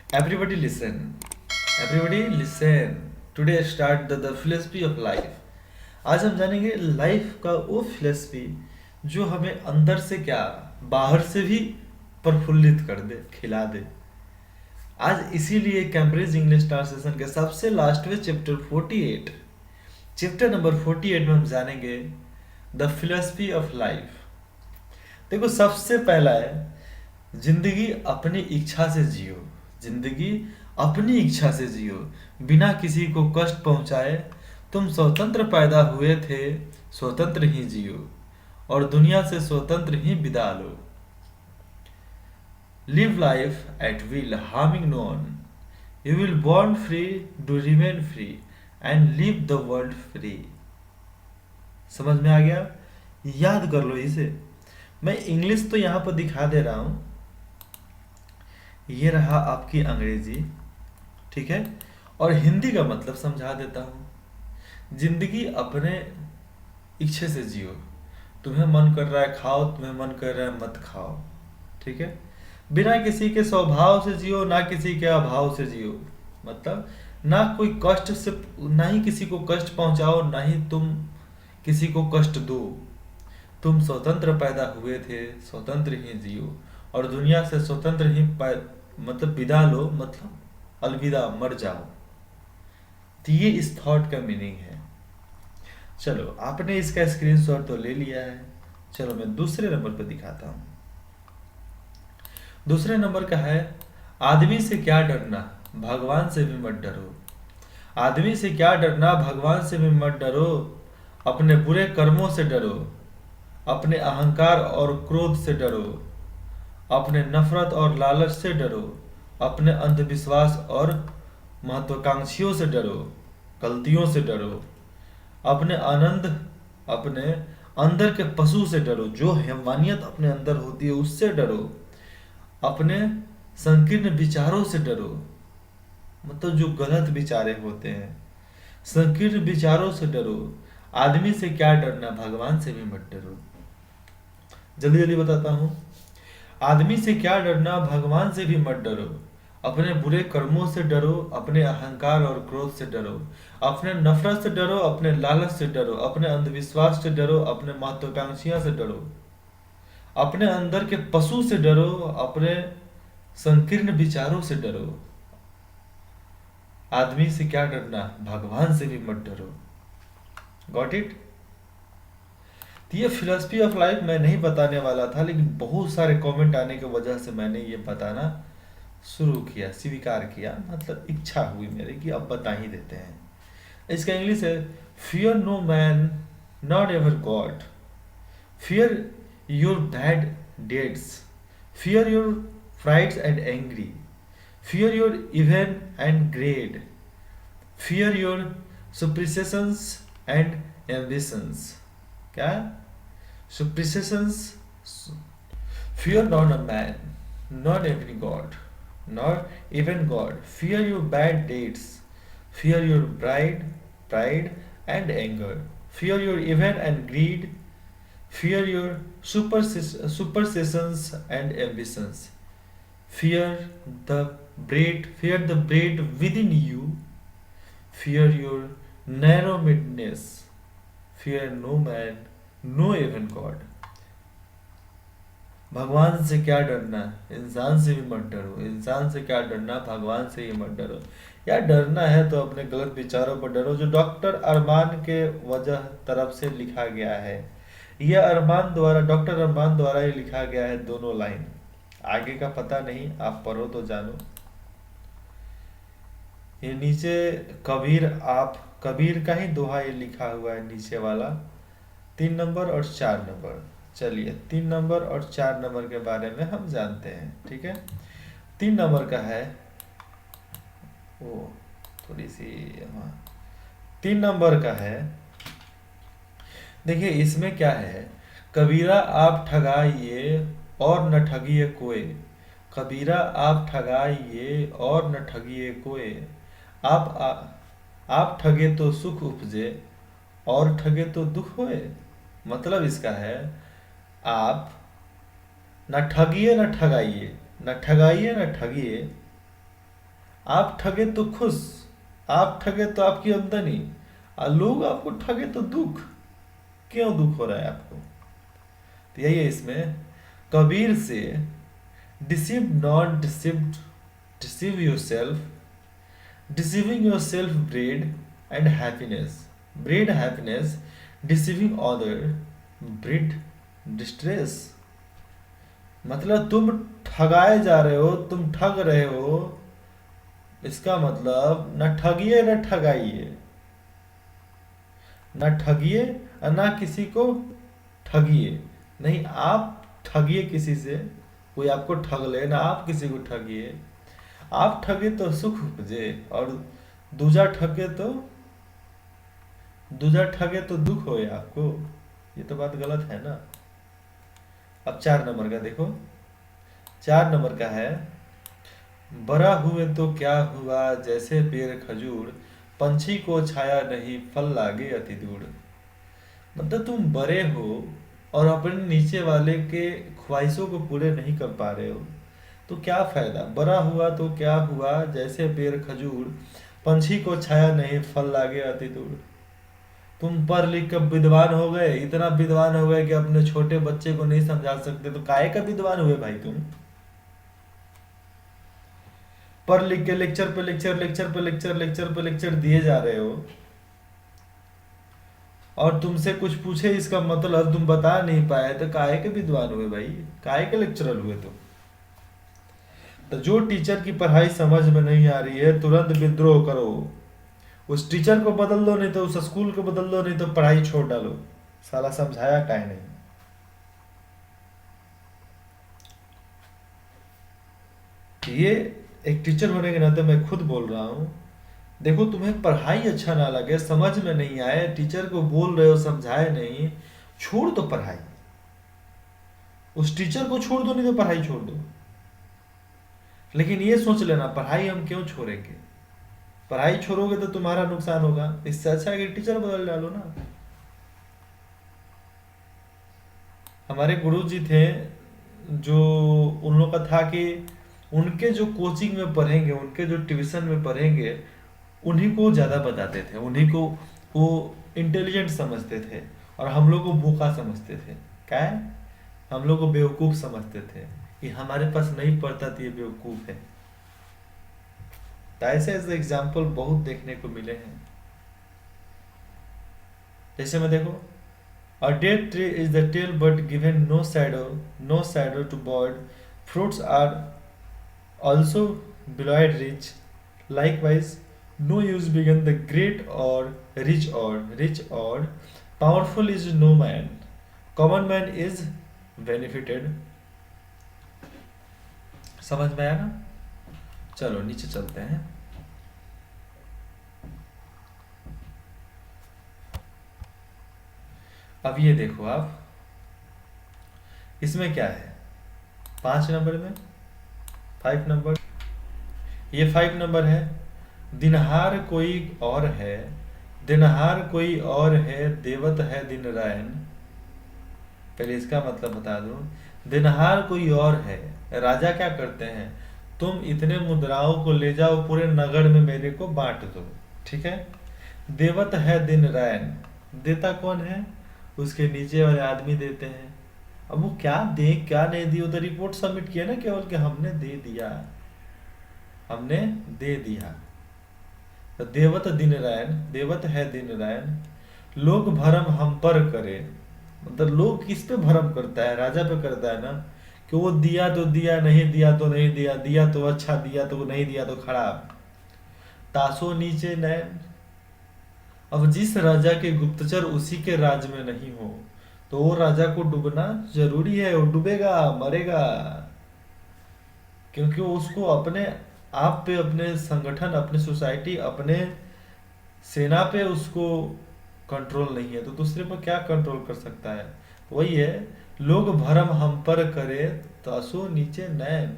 Everybody listen. Everybody listen. Today start the philosophy of life. आज हम जानेंगे life का वो फिलॉसफी जो हमें अंदर से क्या बाहर से भी प्रफुल्लित कर दे, खिला दे। आज इसीलिए कैम्ब्रिज इंग्लिश ट्रांसलेशन के सबसे लास्ट में चैप्टर 48, चैप्टर नंबर 48 में हम जानेंगे द फिलॉसफी ऑफ लाइफ। देखो, सबसे पहला है जिंदगी अपनी इच्छा से जियो। जिंदगी अपनी इच्छा से जियो, बिना किसी को कष्ट पहुंचाए। तुम स्वतंत्र पैदा हुए थे, स्वतंत्र ही जियो और दुनिया से स्वतंत्र ही विदा लो। Live life at will, harming no one. You will born free, do remain free and live the world free. समझ में आ गया? याद कर लो इसे। मैं इंग्लिश तो यहाँ पर दिखा दे रहा हूँ, ये रहा आपकी अंग्रेजी, ठीक है। और हिंदी का मतलब समझा देता हूँ। जिंदगी अपने इच्छे से जियो। तुम्हें मन कर रहा है खाओ, तुम्हें मन कर रहा है मत खाओ, ठीक है। बिना किसी के स्वभाव से जियो, ना किसी के अभाव से जियो। मतलब ना कोई कष्ट से, ना ही किसी को कष्ट पहुंचाओ, ना ही तुम किसी को कष्ट दो। तुम स्वतंत्र पैदा हुए थे, स्वतंत्र ही जियो और दुनिया से स्वतंत्र ही मतलब विदा लो, मतलब अलविदा, मर जाओ। तो ये इस थॉट का मीनिंग है। चलो, आपने इसका स्क्रीनशॉट तो ले लिया है। चलो मैं दूसरे नंबर पर दिखाता हूँ। दूसरे नंबर का है आदमी से क्या डरना, भगवान से भी मत डरो। आदमी से क्या डरना, भगवान से भी मत डरो। अपने बुरे कर्मों से डरो, अपने अहंकार और क्रोध से डरो, अपने नफरत और लालच से डरो, अपने अंधविश्वास और महत्वाकांक्षियों से डरो, गलतियों से डरो, अपने आनंद, अपने अंदर के पशु से डरो, जो हैवानियत अपने अंदर होती है उससे डरो, अपने संकीर्ण विचारों से डरो। मतलब जो गलत विचारे होते हैं, संकीर्ण विचारों से डरो। आदमी से क्या डरना, भगवान से भी मत डरो। जल्दी जल्दी बताता हूँ। आदमी से क्या डरना, भगवान से भी मत डरो। अपने बुरे कर्मों से डरो, अपने अहंकार और क्रोध से डरो, अपने नफरत से डरो, अपने लालच से डरो, अपने अंधविश्वास से डरो, अपने महत्वाकांक्षियों से डरो, अपने अंदर के पशु से डरो, अपने संकीर्ण विचारों से डरो। आदमी से क्या डरना, भगवान से भी मत डरो। Got it? तो ये फिलोसफी ऑफ लाइफ मैं नहीं बताने वाला था, लेकिन बहुत सारे कमेंट आने की वजह से मैंने ये बताना शुरू किया, स्वीकार किया। मतलब इच्छा हुई मेरी कि अब बता ही देते हैं। इसका इंग्लिश है fear no man, not ever God. Fear your bad deeds, fear your prides and angry, fear your envy and greed, fear your superstitions and ambitions. क्या? Superstitions. Fear not a man, not every God, not even God. Fear your bad deeds. Fear your pride and anger. Fear your evil and greed. Fear your superstitions and ambitions. Fear the bread within you. Fear your narrow-mindedness. Fear no man, no even God. भगवान से क्या डरना, इंसान से भी मत डरो। इंसान से क्या डरना, भगवान से ही मत डरो। या डरना है तो अपने गलत विचारों पर डरो, जो डॉक्टर अरमान के वजह तरफ से लिखा गया है। यह अरमान द्वारा, डॉक्टर अरमान द्वारा ही लिखा गया है दोनों लाइन। आगे का पता नहीं, आप पढ़ो तो जानो। ये नीचे कबीर का ही दोहा ये लिखा हुआ है नीचे वाला, 3 नंबर और 4 नंबर। चलिए 3 नंबर और 4 नंबर के बारे में हम जानते हैं, ठीक है। 3 नंबर का है वो थोड़ी सी, हाँ, 3 नंबर का है। देखिए इसमें क्या है, कबीरा आप ठगाइए और न ठगिए कोई। कबीरा आप ठगाइए और न ठगिए कोई। आप ठगे तो सुख उपजे और ठगे तो दुख होए। मतलब इसका है, आप न ठगिए न ठगाइए, न ठगाइए न ठगिए, आप ठगे तो खुश, आप ठगे तो आपकी आमदनी, और लोग आपको ठगे तो दुख। क्यों दुख हो रहा है आपको? तो यही है इसमें कबीर से, deceive not deceived, deceive your self, deceiving your self bread and happiness, bread happiness, deceiving other bread distress. मतलब तुम ठगाए जा रहे हो, तुम ठग रहे हो, इसका मतलब न ठगिए न ठगाइए, न ठगिए और ना किसी को ठगिए। नहीं, आप ठगिए किसी से, कोई आपको ठग ले, ना आप किसी को ठगिए। आप ठगे तो सुख उपजे, और दूजा ठगे तो दूजा ठगे तो दुख होए आपको। ये तो बात गलत है ना। अब 4 नंबर का देखो। 4 नंबर का है, बड़ा हुए तो क्या हुआ जैसे पेड़ खजूर, पंछी को छाया नहीं फल लागे अति दूर। मतलब तुम बड़े हो और अपने नीचे वाले के ख्वाहिशों को पूरे नहीं कर पा रहे हो, तो क्या फायदा? बड़ा हुआ तो क्या हुआ जैसे पेड़ खजूर, पंछी को छाया नहीं फल लागे अति दूर। तुम पढ़ लिख कर विद्वान हो गए, इतना विद्वान हो गए कि अपने छोटे बच्चे को नहीं समझा सकते, तो काहे का विद्वान हुए भाई तुम? पढ़ लिख के लेक्चर पे लेक्चर, लेक्चर पे लेक्चर, लेक्चर पे लेक्चर दिए जा रहे हो, और तुमसे कुछ पूछे इसका मतलब तुम बता नहीं पाए, तो काहे के विद्वान हुए भाई? काहे के लेक्चरर हुए तुम? तो जो टीचर की पढ़ाई समझ में नहीं आ रही है, तुरंत विद्रोह करो। उस टीचर को बदल दो, नहीं तो उस स्कूल को बदल दो, नहीं तो पढ़ाई छोड़ डालो। साला समझाया काहे नहीं? ये एक टीचर होने के नाते मैं खुद बोल रहा हूँ। देखो, तुम्हें पढ़ाई अच्छा ना लगे, समझ में नहीं आए, टीचर को बोल रहे हो समझाए नहीं, छोड़ दो पढ़ाई। उस टीचर को छोड़ दो, नहीं तो पढ़ाई छोड़ दो। लेकिन ये सोच लेना, पढ़ाई हम क्यों छोड़ेंगे? पढ़ाई छोड़ोगे तो तुम्हारा नुकसान होगा, इससे अच्छा है कि टीचर बदल डालो ना। हमारे गुरु जी थे, जो उन लोग का था कि उनके जो कोचिंग में पढ़ेंगे, उनके जो ट्यूशन में पढ़ेंगे, उन्हीं को ज़्यादा बताते थे, उन्हीं को वो इंटेलिजेंट समझते थे, और हम लोग को बोका समझते थे। क्या है? हम लोग को बेवकूफ़ समझते थे कि हमारे पास नहीं पढ़ता तो ये बेवकूफ़ है। तो ऐसे ऐसे एग्जाम्पल बहुत देखने को मिले हैं। जैसे में देखो, a dead tree is the tail but given no shadow, no shadow to bird. Fruits are also belied rich. Likewise, no use began the great or rich or powerful is no man. Common man is benefited. समझ में आया ना? चलो नीचे चलते हैं। अब ये देखो आप, इसमें क्या है? 5 नंबर में 5 नंबर, ये 5 नंबर है। दिनहार कोई और है, दिनहार कोई और है, देवत है दिन रायन। पहले इसका मतलब बता दूं। दिनहार कोई और है, राजा क्या करते हैं? तुम इतने मुद्राओं को ले जाओ, पूरे नगर में मेरे को बांट दो, ठीक है? देवत है दिन रायन, देता कौन है? उसके नीचे वाले आदमी देते हैं। अब वो क्या दे क्या नहीं दिए, वो तो रिपोर्ट सबमिट किया ना केवल कि हमने दे दिया, हमने दे दिया। तो देवत दिन रायन, देवत है दिन रायन। लोग भरम हम पर करे, मतलब लोग किस पे भरम करता है? राजा पे करता है ना, कि वो दिया तो दिया, नहीं दिया तो नहीं दिया, दिया तो अच्छा, दिया तो नहीं दिया तो खराब। तासो नीचे नैन। अब जिस राजा के गुप्तचर उसी के राज में नहीं हो, तो वो राजा को डूबना जरूरी है, वो डूबेगा, मरेगा। क्योंकि उसको अपने आप पे, अपने संगठन, अपने सोसाइटी, अपने सेना पे उसको कंट्रोल नहीं है, तो दूसरे पर क्या कंट्रोल कर सकता है? वही है, लोग भरम हम पर करे, तासो नीचे नैन।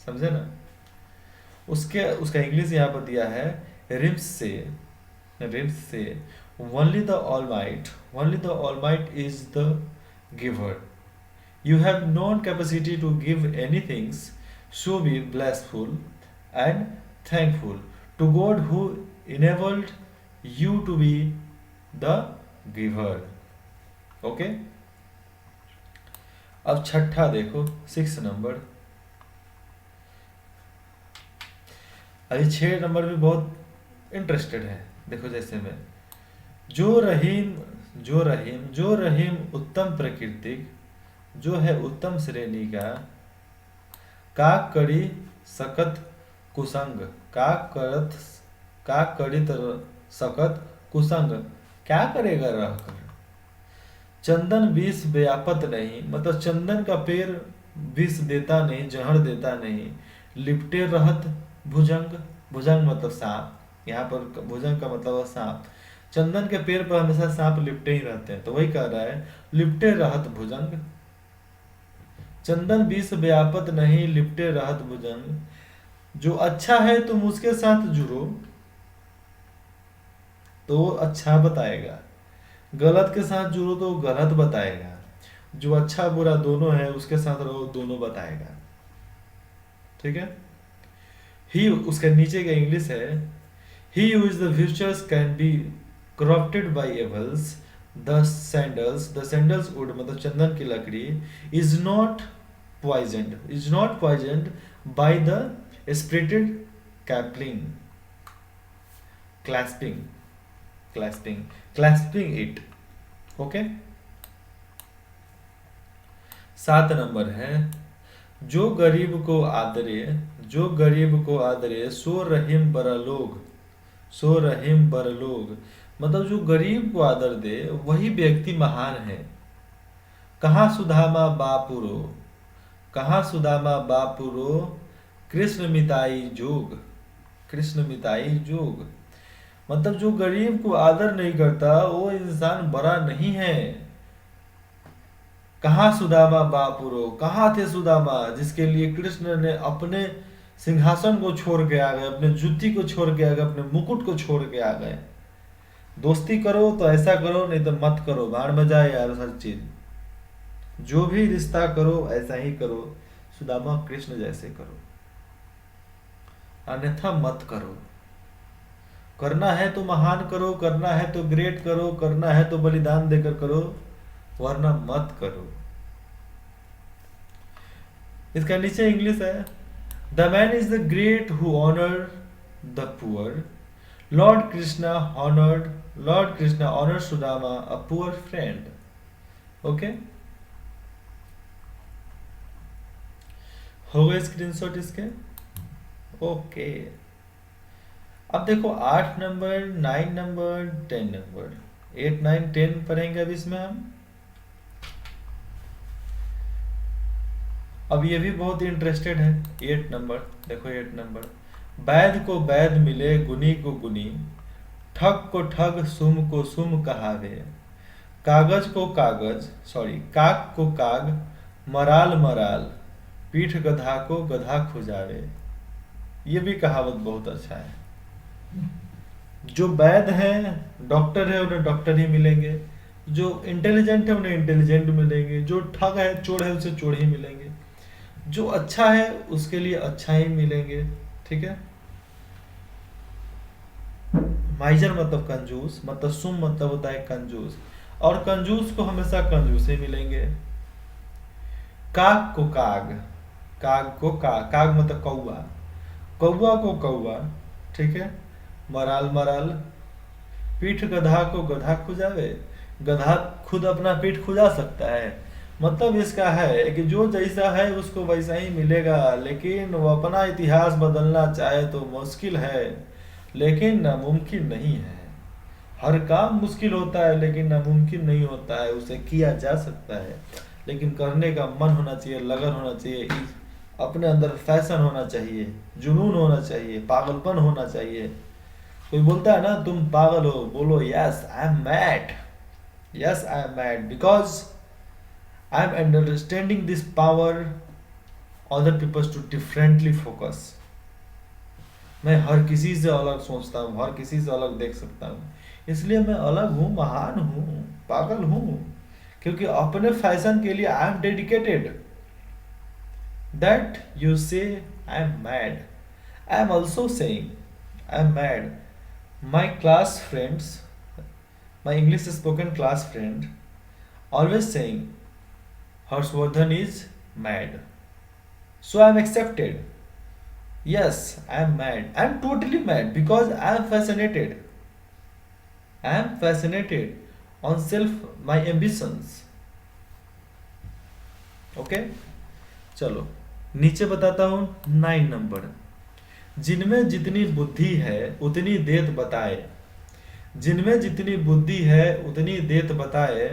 समझे ना? उसका इंग्लिश यहाँ पर दिया है, रिम्स से, only the All-Might is the giver. You have no capacity to give anything, so be blissful and thankful to God who enabled you to be the giver. Okay, अब छठा देखो, 6 नंबर। अभी 6 number भी बहुत interested है। देखो जैसे में जो रहीम जो रहीम उत्तम प्रकृतिक, जो है उत्तम श्रेणी का करी सकत कुसंग, का करी सकत कुसंग, क्या करेगा रहकर। चंदन विष व्यापत नहीं, मतलब चंदन का पेड़ विष देता नहीं, जहर देता नहीं। लिपटे रहत भुजंग, भुजंग मतलब सांप, यहाँ पर भुजंग का मतलब है सांप। चंदन के पेड़ पर हमेशा सांप लिपटे ही रहते हैं, तो वही कह रहा है लिपटे रहत भुजंग। चंदन विष व्यापत नहीं, लिपटे रहत भुजंग। जो अच्छा है तुम उसके साथ जुड़ो तो वो अच्छा बताएगा, गलत के साथ जुड़ो तो वो गलत बताएगा। जो अच्छा बुरा दोनों है उसके साथ रहो, दोनों बताएगा। ठीक है। ही, उसके नीचे का इंग्लिश है, he who is the futures can be corrupted by evils, the sandals wood मतलब चंदन की लकड़ी is not poisoned by the spirited clasping it. Okay. 7 number है, जो गरीब को आदरे सो रहीम बरलोग, मतलब जो गरीब को आदर दे वही व्यक्ति महान है। कहाँ सुदामा बापुरो कृष्ण मिताई जोग, मतलब जो गरीब को आदर नहीं करता वो इंसान बड़ा नहीं है। कहाँ सुदामा बापुरो, कहाँ थे सुदामा जिसके लिए कृष्ण ने अपने सिंहासन को छोड़ के आ गए, अपने जूती को छोड़ के आ गए, अपने मुकुट को छोड़ के आ गए। दोस्ती करो तो ऐसा करो, नहीं तो मत करो, भाड़ में जाए यार हर चीज। जो भी रिश्ता करो ऐसा ही करो, सुदामा कृष्ण जैसे करो, अन्यथा मत करो। करना है तो महान करो, करना है तो ग्रेट करो, करना है तो बलिदान देकर करो, वरना मत करो। इसका नीचे इंग्लिश है, the man is the great who honour the poor, Lord Krishna honored Sudama, a poor friend. Okay, हो गए स्क्रीनशॉट इसके। ओके, अब देखो 8 नंबर, 9 नंबर, 10 नंबर, 8 9 10 पढ़ेंगे अब इसमें हम। अब ये भी बहुत इंटरेस्टेड है। 8 नंबर देखो, 8 नंबर, वैद को वैद मिले, गुनी को गुनी, ठग को ठग, सुम को सुम कहावे। काग को काग, मराल, पीठ गधा को गधा खुजावे। ये भी कहावत बहुत अच्छा है। जो वैद है, डॉक्टर है, उन्हें डॉक्टर ही मिलेंगे। जो इंटेलिजेंट है उन्हें इंटेलिजेंट मिलेंगे। जो ठग है, चोर है, उसे चोर ही मिलेंगे। जो अच्छा है उसके लिए अच्छा ही मिलेंगे। ठीक है। माइजर मतलब कंजूस, मतलब सुम मतलब होता है कंजूस, और कंजूस को हमेशा कंजूस ही मिलेंगे। काग को काग, काग मतलब कौआ को कौआ। ठीक है। मराल, पीठ गधा को गधा खुजावे, गधा खुद अपना पीठ खुजा सकता है। मतलब इसका है कि जो जैसा है उसको वैसा ही मिलेगा, लेकिन वो अपना इतिहास बदलना चाहे तो मुश्किल है, लेकिन नामुमकिन नहीं है। हर काम मुश्किल होता है लेकिन नामुमकिन नहीं होता है, उसे किया जा सकता है, लेकिन करने का मन होना चाहिए, लगन होना चाहिए, अपने अंदर फैशन होना चाहिए, जुनून होना चाहिए, पागलपन होना चाहिए। कोई बोलता है ना तुम पागल हो, बोलो yes I am mad because I am understanding this power other people to differently focus. मैं हर किसी से अलग सोचता हूँ, हर किसी से अलग देख सकता हूँ, इसलिए मैं अलग हूँ, महान हूँ, पागल हूँ, क्योंकि अपने फैशन के लिए I am dedicated. That you say I am mad, I am also saying I am mad. My class friends, my English spoken class friend, always saying Harshvardhan is mad. So I am accepted. Yes, I am mad. I am totally mad because I am fascinated. I am fascinated on self my ambitions. Okay, चलो नीचे बताता हूँ 9 number. जिनमें जितनी बुद्धि है उतनी देत बताए, जिनमें जितनी बुद्धि है उतनी देत बताए,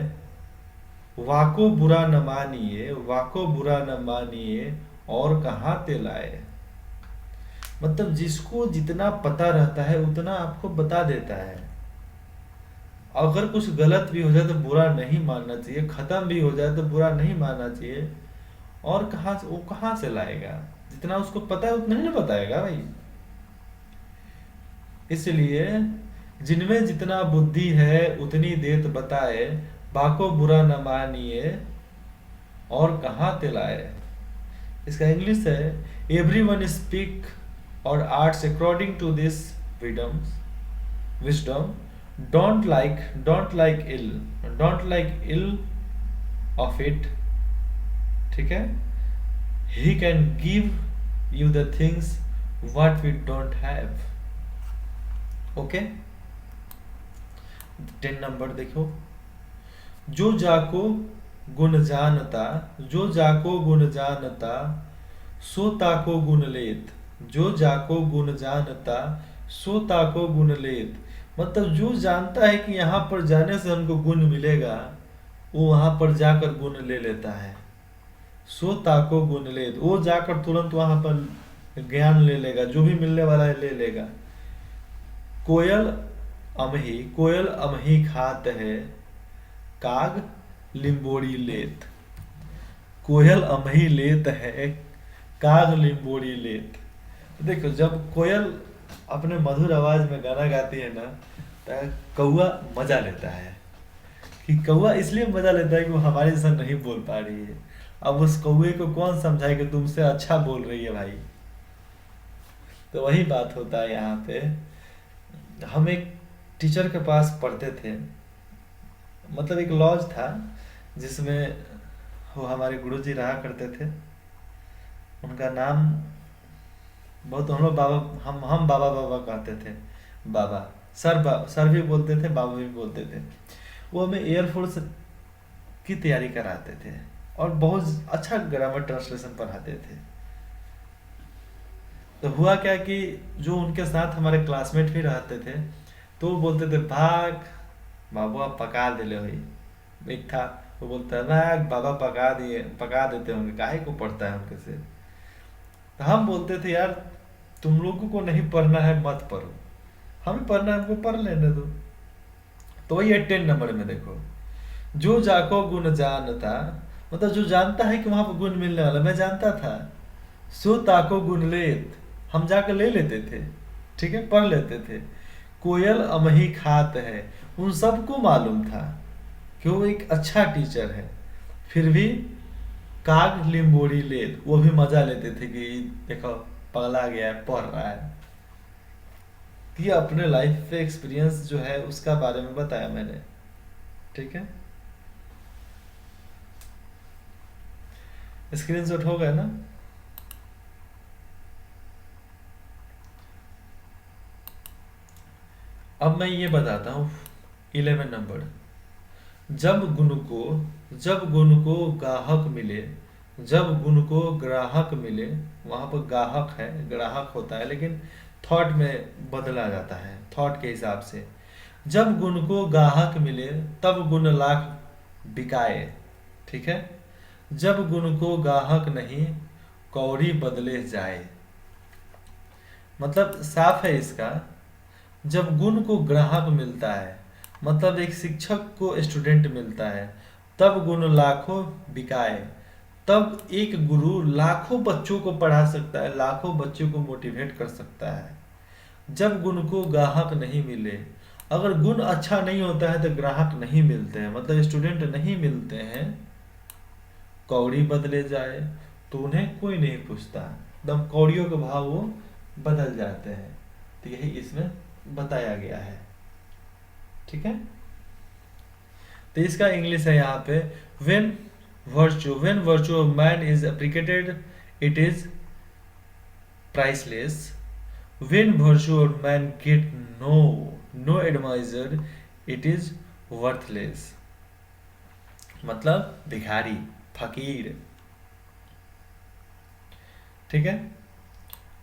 वाको बुरा न मानिए, वाको बुरा न मानिए, और कहाँ ते लाए। मतलब जिसको जितना पता रहता है उतना आपको बता देता है। अगर कुछ गलत भी हो जाए तो बुरा नहीं मानना चाहिए, खत्म भी हो जाए तो बुरा नहीं मानना चाहिए। और कहाँ से लाएगा, जितना उसको पता है उतना ही ना बताएगा भाई। इसलिए जिनमें जितना बुद्धि है उतनी देत बताए, बाको बुरा न मानिए, और कहाँ ते लाए। इसका इंग्लिश है, एवरी वन स्पीक और arts according to this wisdom, don't like ill of it. ठीक है, he can give you the things what we don't have. Okay, 10 number देखो। जो जाको गुण जानता, जो जाको गुण जानता, सो ताको गुण लेत। जो जाको गुण जानता, सो ताको गुण लेत। मतलब जो जानता है कि यहाँ पर जाने से हमको गुण मिलेगा, वो वहां पर जाकर गुण ले लेता है। सो ताको गुण लेत, वो जाकर तुरंत वहां पर ज्ञान ले लेगा, जो भी मिलने वाला है ले लेगा। कोयल अमही खात है, काग लिंबोड़ी लेत। कोयल अमही लेत है, काग लिंबोड़ी लेत। देखो, जब कोयल अपने मधुर आवाज में गाना गाती है ना, तो कौआ मजा लेता है। कि कौआ इसलिए मजा लेता है कि वो हमारे जैसा नहीं बोल पा रही है। अब उस कौए को कौन समझाए कि तुमसे अच्छा बोल रही है भाई। तो वही बात होता है यहाँ पे। हम एक टीचर के पास पढ़ते थे, मतलब एक लॉज था जिसमें वो हमारे गुरुजी रहा करते थे। उनका नाम बहुत, हम लोग बाबा, हम बाबा बाबा कहते थे। बाबा सर भी बोलते थे, बाबा भी बोलते थे। वो हमें एयरफोर्स की तैयारी कराते थे और बहुत अच्छा ग्रामर ट्रांसलेशन पढ़ाते थे। तो हुआ क्या कि जो उनके साथ हमारे क्लासमेट भी रहते थे, तो वो बोलते थे, भाग बाबू आप पका दिले हुई। एक था, वो बोलता है, भाग बाबा पका देते होंगे, काहे को पढ़ता है उनके से। तो हम बोलते थे, यार तुम लोगों को नहीं पढ़ना है मत पढ़ो, हमें पढ़ना है हमको पढ़ लेने दो। तो वही 10 नंबर में देखो, जो जाको गुण जानता, मतलब जो जानता है कि वहां पर गुण मिलने वाला, मैं जानता था। सो ताको गुण लेत, हम जाकर ले लेते थे, ठीक है, पढ़ लेते थे। कोयल अमही खात है, उन सबको मालूम था कि वो एक अच्छा टीचर है, फिर भी काग लिम्बोड़ी लेत, वो भी मजा लेते थे कि देखो पगला गया है, पढ़ रहा है। ये अपने लाइफ पे एक्सपीरियंस जो है उसका बारे में बताया मैंने, ठीक है। स्क्रीनशॉट हो गया ना। अब मैं ये बताता हूँ 11 नंबर। जब गुण को गाहक मिले, जब गुण को ग्राहक मिले, वहां पर गाहक है, ग्राहक होता है, लेकिन थॉट में बदला जाता है, थॉट के हिसाब से। जब गुण को गाहक मिले तब गुण लाख बिकाए, ठीक है। जब गुण को गाहक नहीं, कौड़ी बदले जाए। मतलब साफ है इसका, जब गुण को ग्राहक मिलता है, मतलब एक शिक्षक को स्टूडेंट मिलता है, तब गुण लाखों बिकाए। तब एक गुरु लाखों बच्चों को पढ़ा सकता है, लाखों बच्चों को मोटिवेट कर सकता है। जब गुण को ग्राहक नहीं मिले, अगर गुण अच्छा नहीं होता है तो ग्राहक नहीं मिलते हैं, मतलब स्टूडेंट नहीं मिलते हैं, कौड़ी बदले जाए, तो उन्हें कोई नहीं पूछता, एकदम कौड़ियों के भाव वो बदल जाते हैं। तो यही इसमें बताया गया है। ठीक है, तो इसका इंग्लिश है यहाँ पे, when virtue of man is appreciated it is priceless, when virtue of man get no advisor it is worthless. मतलब भिखारी, फकीर। ठीक है,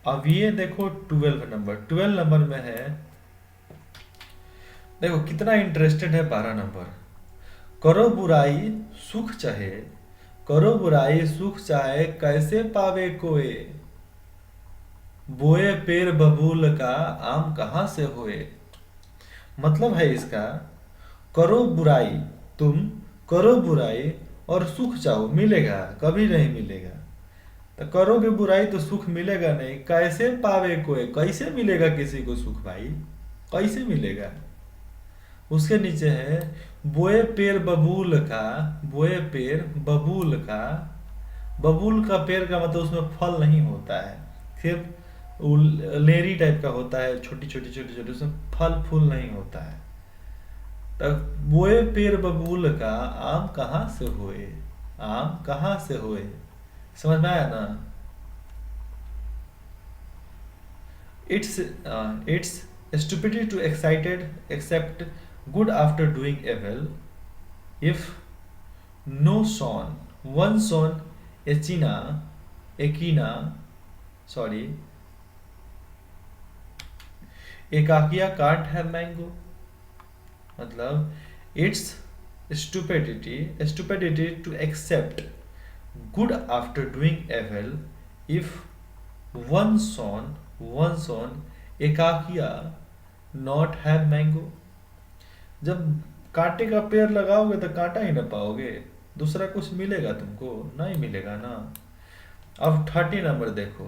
अब ये देखो 12 नंबर में है, देखो कितना इंटरेस्टेड है। 12 नंबर, करो बुराई सुख चाहे, करो बुराई सुख चाहे, कैसे पावे कोय, बोए पेड़ बबूल का आम कहाँ से होए। मतलब है इसका, करो बुराई, तुम करो बुराई और सुख चाहो, मिलेगा? कभी नहीं मिलेगा। तो करोगे बुराई तो सुख मिलेगा नहीं, कैसे पावे कोई, कैसे मिलेगा किसी को सुख भाई, कैसे मिलेगा। उसके नीचे है, बोए पेड़ बबूल का, बोए पेड़ बबूल का, बबूल का पेड़ का मतलब उसमें फल नहीं होता है, सिर्फ लेरी टाइप का होता है, छोटी छोटी छोटी छोटी, उसमें फल फूल नहीं होता है। तब बोए पेड़ बबूल का आम कहाँ से होए, आम कहाँ से होए। समझ में आया ना। It's stupidity to excited accept good after doing evil. If no son, one son, ekina, sorry, ekakia can't have mango. मतलब it's stupidity to accept good after doing evil if one son एकाकिया not have mango. जब कांटे का पेड़ लगाओगे तो कांटा ही ना पाओगे, दूसरा कुछ मिलेगा तुमको? नहीं मिलेगा ना। अब 30 नंबर देखो,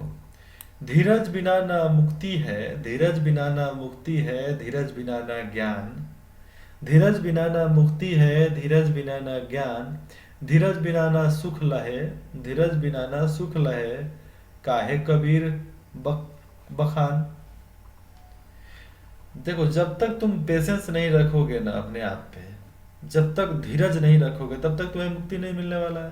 धीरज बिना ना मुक्ति है, धीरज बिना ना मुक्ति है, धीरज बिना ना ज्ञान, धीरज बिना ना मुक्ति है, धीरज बिना ना ज्ञान, धीरज बिना ना सुख लहे, धीरज बिना ना सुख लहे, काहे कबीर बखान। देखो, जब तक तुम पेशेंस नहीं रखोगे ना अपने आप पे, जब तक धीरज नहीं रखोगे तब तक तुम्हें मुक्ति नहीं मिलने वाला है।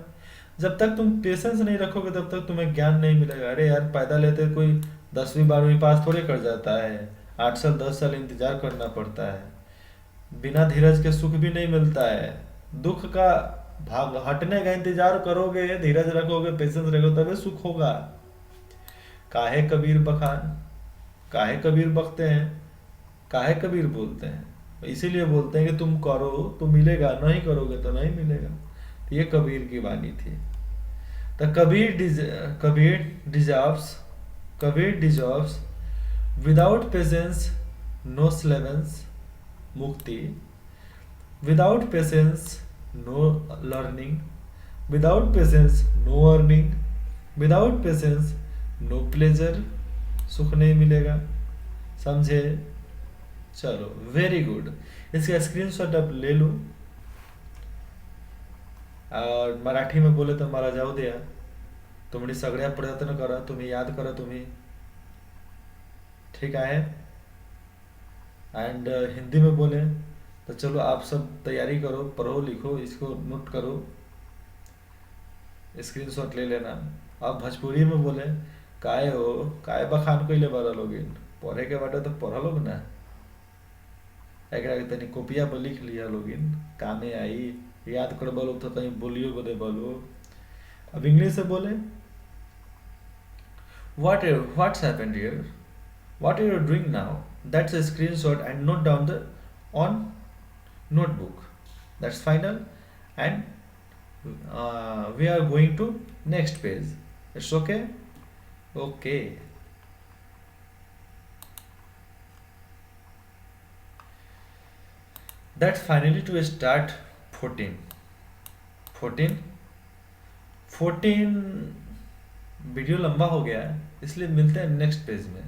जब तक तुम पेशेंस नहीं रखोगे तब तक तुम्हें ज्ञान नहीं मिलेगा। अरे यार, पैदा लेते कोई 10वीं 12वीं पास थोड़े कर जाता है, 8 साल 10 साल इंतजार करना पड़ता है। बिना धीरज के सुख भी नहीं मिलता है। दुख का भाग हटने का इंतजार करोगे, धीरज रखोगे, पेशेंस रखोगे, तभी सुख होगा। काहे कबीर बखान, काहे कबीर बकते हैं, काहे कबीर बोलते हैं, इसीलिए बोलते हैं कि तुम करो तो मिलेगा, नहीं करोगे तो नहीं मिलेगा। तो ये कबीर की वाणी थी। तो Kabir deserves without patience no salvation मुक्ति, without patience no learning, without patience no earning, without patience no pleasure, सुख नहीं मिलेगा। समझे? चलो, वेरी गुड। इसका स्क्रीनशॉट आप ले लो और मराठी में बोले तर मला जाऊ द्या, तुम्ही सगळ्या प्रयत्न करा, तुम्ही याद करा तुम्ही, ठीक है। एंड हिंदी में बोले तो चलो आप सब तैयारी करो, पढ़ो लिखो, इसको नोट करो, स्क्रीनशॉट ले लेना। आप भोजपुरी में बोले, काय हो, काय बखान कइले बारा लोगिन, पढ़े के बाटे तो पढ़ लोग ना, एकरा के तनी कॉपिया पर लिख लिया लोगिन, कामे आई, याद कर बोलो तो कहीं बोलियो बदे बोलो। अब इंग्लिश से बोले, what's happened here, what are you doing now, that's a screenshot and note down the on notebook, that's final, and we are going to next page. It's okay. That's finally to start 14 video लंबा हो गया है, इसलिए मिलते हैं next page में,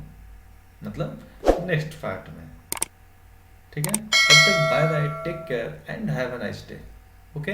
मतलब next part में। ठीक है, तब तक bye bye, take care and have a nice day. Okay.